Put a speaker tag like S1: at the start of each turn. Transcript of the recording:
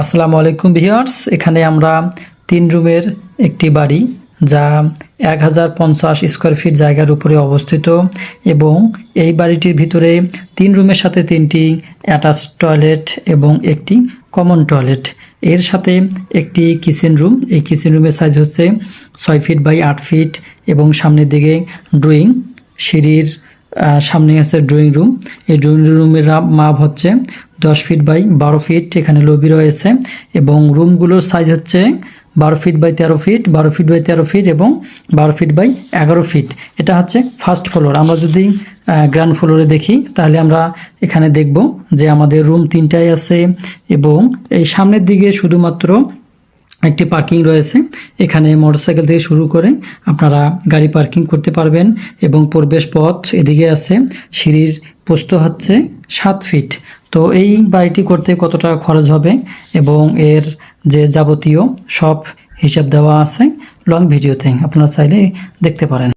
S1: আসসালামু আলাইকুম ভিউয়ার্স, এখানে আমরা 3 রুমের একটি বাড়ি যা 1050 স্কয়ার ফিট জায়গার উপরে অবস্থিত এবং এই বাড়িটির ভিতরে 3 রুমের সাথে 3টি অ্যাটাচ টয়লেট এবং একটি কমন টয়লেট, এর সাথে একটি কিচেন রুম। এই কিচেন রুমের সাইজ হচ্ছে 6 ফিট বাই 8 ফিট এবং সামনের দিকে ড্রয়িং, সিঁড়ির সামনে আছে ড্রয়িং রুম। এই ড্রয়িং রুমের মাপ হচ্ছে 10 ফিট বাই 12 ফিট। এখানে লবি রয়েছে এবং রুমগুলোর সাইজ হচ্ছে 12 feet by 13 feet, 12 feet by 13 feet এবং 12 ফিট বাই 11 ফিট। এটা হচ্ছে ফার্স্ট ফ্লোর। আমরা যদি গ্রাউন্ড ফ্লোরে দেখি তাহলে আমরা এখানে দেখব যে আমাদের রুম 3টাই আছে এবং এই সামনের দিকে শুধুমাত্র একটি পার্কিং রয়েছে। এখানে মোটরসাইকেল থেকে শুরু করে আপনারা গাড়ি পার্কিং করতে পারবেন এবং প্রবেশ পথ এদিকে আছে। সিঁড়ির প্রস্থ হচ্ছে 7 ফিট। তো এই বাড়িটি করতে কত টাকা খরচ হবে এবং এর যে যাবতীয় সব হিসাব দেওয়া আছে লং ভিডিওতে, আপনারা চাইলে দেখতে পারেন।